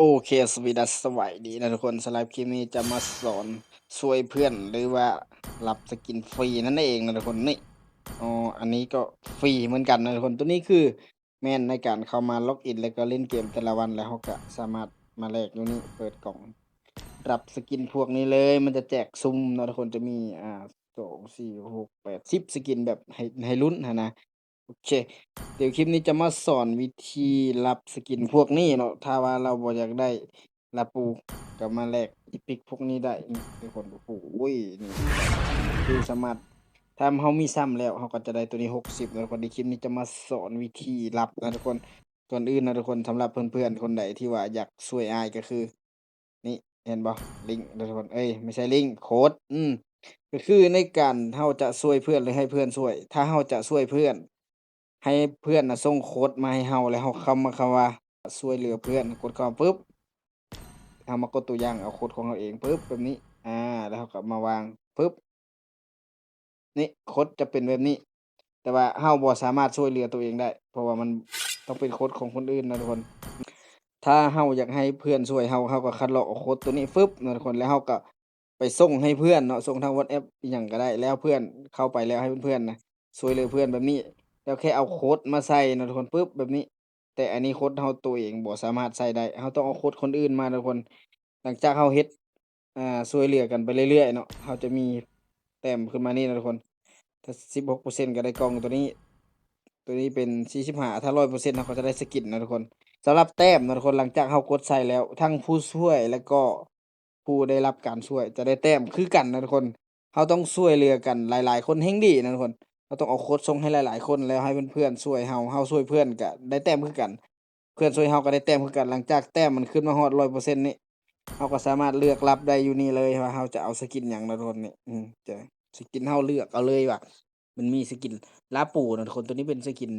โอเคสวัสดีนะทุกคนสำหรับคลิปนี้จะมาสอนช่วยเพื่อนหรือว่ารับสกินฟรีนั่นเองนะทุกคนนี่อ๋ออันนี้ก็ฟรีเหมือนกันนะทุกคนตัวนี้คือแม่นในการเข้ามาล็อกอินแล้วก็เล่นเกมแต่ละวันแล้วเขาก็สามารถมาแลกอยู่นี่เปิดกล่องรับสกินพวกนี้เลยมันจะแจกซุ่มนะทุกคนจะมี2 4 6 8 10สกินแบบให้ลุ้นนะโอเค เดี๋ยวคลิปนี้จะมาสอนวิธีรับสกินพวกนี้เนาะถ้าว่าเราบ่อยากได้ลาปูก็มาแลกอีพิกพวกนี้ได้นี่ทุกคนโอ้โฮนี่คือสามารถถ้าเรามีซ้ำแล้วเราก็จะได้ตัวนี้60นะทุกคนในคลิปนี้จะมาสอนวิธีรับนะทุกคนก่อนอื่นนะทุกคนสำหรับเพื่อนๆคนใดที่ว่าอยากช่วยอ้ายก็คือนี่เห็นบ่ลิงก์นะทุกคนเอ๊ยไม่ใช่ลิงก์โคดก็คือในการเราจะช่วยเพื่อนหรือให้เพื่อนช่วยถ้าเราจะช่วยเพื่อน ให้เพื่อนน่ะส่งโคดมาให้เราแล้วเราคำมาคำว่าช่วยเหลือเพื่อนกดเข้าปุ๊บเรามากดตัวอย่างเอาโคดของเราเองปุ๊บแบบนี้แล้วเราก็มาวางปุ๊บนี่โคดจะเป็นแบบนี้แต่ว่าเราบ่สามารถช่วยเหลือตัวเองได้เพราะว่ามันต้องเป็นโคดของคนอื่นนะทุกคนถ้าเราอยากให้เพื่อนช่วยเราก็คัดลอกเอาโคดตัวนี้ฟึบนะทุกคนแล้วเราก็ไปส่งให้เพื่อนเนาะส่งทาง WhatsApp อิหยังก็ได้แล้วเพื่อนเข้าไปแล้วให้เพื่อนๆน่ะช่วยเหลือเพื่อนแบบนี้ แล้วแค่เอาโคดมาใส่นะทุกคนปุ๊บแบบนี้แต่อันนี้โคดเราตัวเองบ่สามารถใส่ได้เราต้องเอาโคดคนอื่นมาทุกคนหลังจากเราเฮ็ดช่วยเหลือกันไปเรื่อยๆเนาะเราจะมีแต้มขึ้นมานี่นะทุกคนถ้า16%ก็ได้กล่องตัวนี้เป็น45ถ้า100%เราก็จะได้สกินนะทุกคนสำหรับแต้มนะทุกคนหลังจากเรากดใส่แล้วทั้งผู้ช่วยแล้วก็ผู้ได้รับการช่วยจะได้แต้มคือกันนะทุกคนเราต้องช่วยเหลือกันหลายๆคนแฮ่งดีนะทุกคน เราต้องเอาโคดส่งให้หลายๆคนแล้วให้เพื่อนๆช่วยเราช่วยเพื่อนก็ได้แต้มคือกันเพื่อนช่วยเราก็ได้แต้มคือกันหลังจากแต้มมันขึ้นมาฮอด100%นี่เราก็สามารถเลือกรับได้อยู่นี่เลยว่าเราจะเอาสกินหยังนะทุกคนนี่จะสกินเราเลือกเอาเลยว่ามันมีสกินลาปูนะทุกคนตัวนี้เป็นสกิน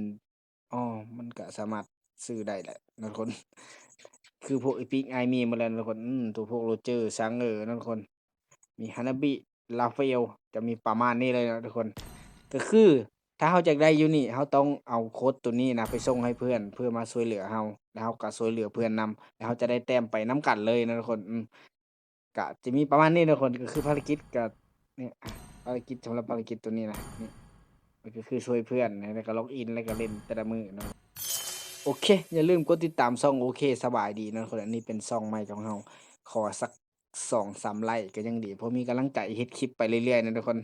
อ้อมันก็สามารถซื้อได้แหละนะทุกคนคือพวก Epic i meme หมดแล้วนะทุกคนตัวพวก Roger Sanger นะทุกคนมี Hanabi Raphael จะมีประมาณนี้เลยนะทุกคน ก็คือถ้าเราอยากได้อยู่นี่เราต้องเอาโคดตัวนี้นะไปส่งให้เพื่อนเพื่อมาช่วยเหลือเราแล้วเราก็ช่วยเหลือเพื่อนนำแล้วเราจะได้แต้มไปนำกันเลยนะทุกคนก็จะมีประมาณนี้นะทุกคนก็คือภารกิจก็เนี่ยภารกิจสำหรับภารกิจตัวนี้นะนี่มันก็คือช่วยเพื่อนแล้วก็ล็อกอินแล้วก็เล่นแต่ละมื้อเนาะโอเคอย่าลืมกดติดตามช่องโอเคสบายดีนะทุกคนอันนี้เป็นช่องใหม่ของเราขอสัก2-3ไลก์ก็ยังดีเพราะมีกำลังใจเฮ็ดคลิปไปเรื่อยๆนะทุกคน